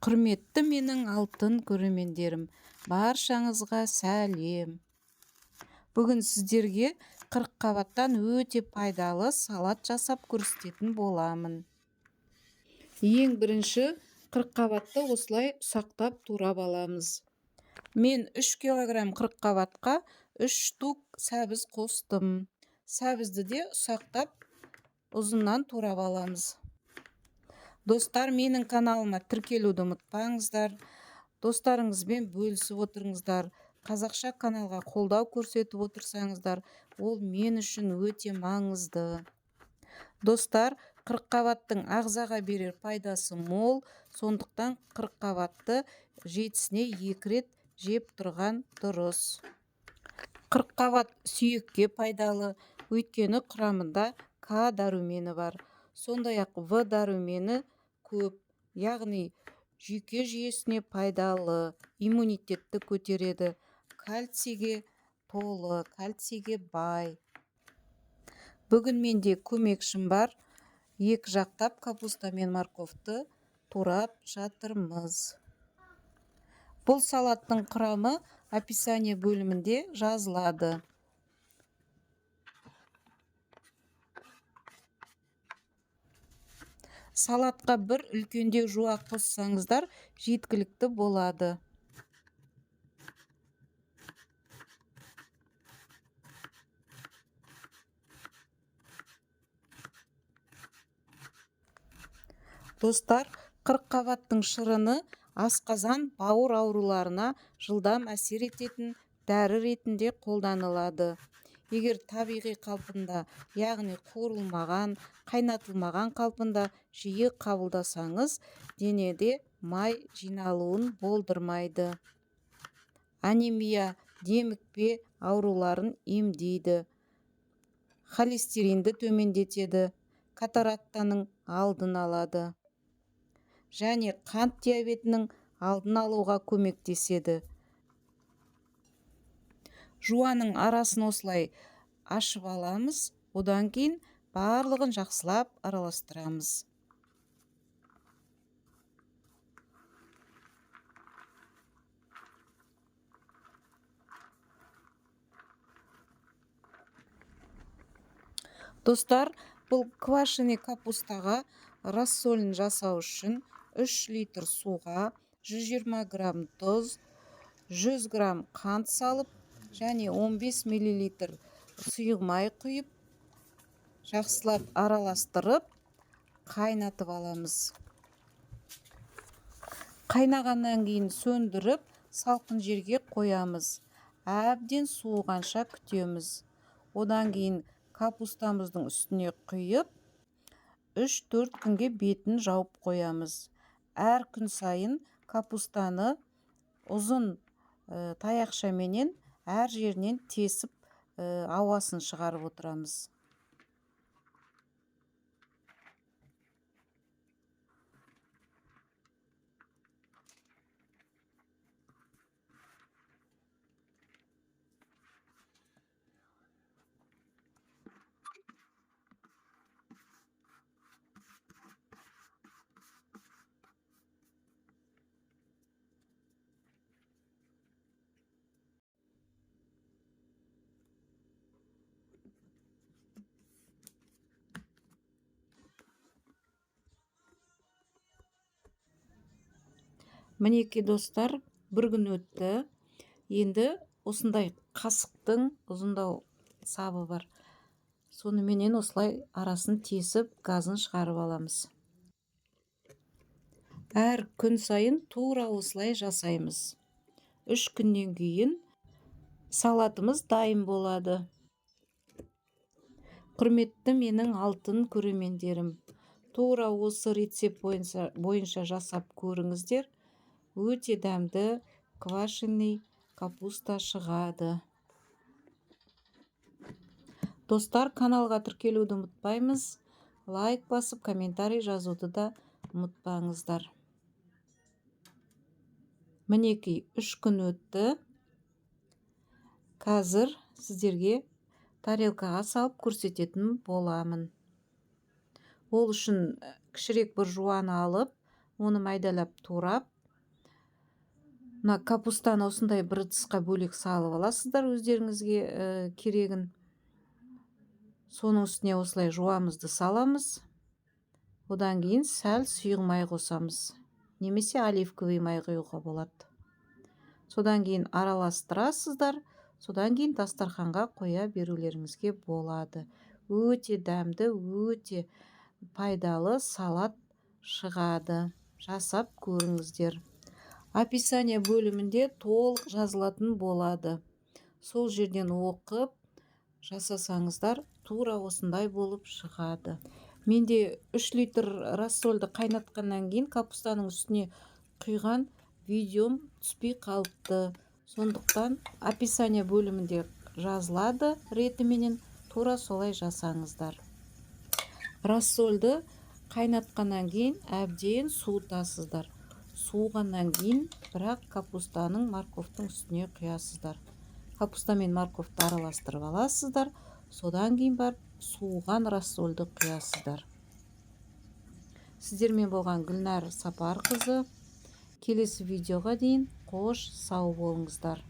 Құрметті менің алтын көрермендерім, баршаңызға сәлем. Бүгін сіздерге қырыққабаттан өте пайдалы салат жасап көрсететін боламын. Ең бірінші қырыққабатты осылай ұсақтап турап аламыз. Мен 3 килограмм қырыққабатқа 3 штук сәбіз қостым. Сәбізді де ұсақтап ұзыннан турап аламыз. Достар, менің каналыма тіркелуді ұмытпаңыздар. Достарыңызбен бөлісіп отырыңыздар. Қазақша каналға қолдау көрсетіп отырсаңыздар, ол мен үшін өте маңызды. Достар, қырыққабаттың ағзаға берер пайдасы мол, сондықтан қырыққабатты жетісіне 2 рет жеп тұрған дұрыс. Қырыққабат сүйекке пайдалы, өйткені құрамында К дәрумені бар. Сондай-ақ В дәрумені көп, яғни жүйке жүйесіне пайдалы, иммунитетті көтереді, кальцийге толы, кальцийге бай. Бүгін менде көмекшім бар, екі жақтап капуста мен морковты турап жатырмыз. Бұл салаттың құрамы описание бөлімінде жазылады. Салатқа бір үлкендеу жуақ қоссаңыздар, жеткілікті болады. Достар, қырыққабаттың шырыны асқазан, бауыр ауруларына жылдам әсер ететін дәрі ретінде қолданылады. Егер табиғи қалпында, яғни қуырылмаған, қайнатылмаған қалпында жиі қабылдасаңыз, денеде май жиналуын болдырмайды. Анемия, демікпе ауруларын емдейді. Холестеринді төмендетеді, катарактаның алдын алады. Және қант диабетінің алдын алуға көмектеседі. Жуаның арасын осылай ашып аламыз, одан кейін барлығын жақсылап араластырамыз. Достар, бұл квашеный капустаға рассолын жасау үшін 3 литр суға 120 грамм тұз, 100 грамм қант салып, және 15 мл сұйық май құйып, жақсылап араластырып, қайнатып аламыз. Қайнағаннан кейін сөндіріп, салқын жерге қоямыз. Әбден суығанша күтеміз. Одан кейін капустамыздың үстіне құйып, 3-4 күнге бетін жауып қоямыз. Әр күн сайын капустаны ұзын таяқшаменен әр жерінен тесіп ауасын шығарып отырамыз. Мінеки достар, бір күн өтті. Енді осындай қасықтың ұзындау сабы бар. Соныменен осылай арасын тесіп, газын шығарып аламыз. Әр күн сайын тура осылай жасаймыз. 3 күннен кейін салатымыз дайын болады. Құрметті менің алтын көрермендерім, тура осы рецепт бойынша жасап көріңіздер. Өте дәмді квашеный капуста шығады. Достар, каналға тіркелуді ұмытпаймыз. Лайк басып, комментарий жазуды да ұмытпаңыздар. Мінеки 3 күн өтті. Қазір сіздерге тарелкаға салып көрсететін боламын. Ол үшін кішірек бір жуаны алып, оны майдалап турап, Мына капустаны осындай бір ыдысқа бөлек салып аласыздар өздеріңізге керегін. Соның үстіне осылай жуамызды саламыз. Одан кейін сәл сұйық май қосамыз. Немесе оливковый май құюға болады. Содан кейін араластырасыздар. Содан кейін дастарханға қоя берулеріңізге болады. Өте дәмді, өте пайдалы салат шығады. Жасап көріңіздер. Описание бөлімінде толық жазылатын болады. Сол жерден оқып жасасаңыздар тура осындай болып шығады. Менде 3 литр рассольды қайнатқаннан кейін капустаның үстіне құйған видеом түспей қалыпты. Сондықтан описание бөлімінде жазылады ретіменен, тура солай жасаңыздар. Рассольды қайнатқаннан кейін әбден суытасыздар. Суығаннан кейін бірақ капустаның морковтың үстіне құясыздар. Капуста мен морковты араластырып аласыздар. Содан кейін барып суыған рассольды құясыздар. Сіздермен болған Гүлнар Сапарқызы. Келесі видеоға дейін қош сау болыңыздар.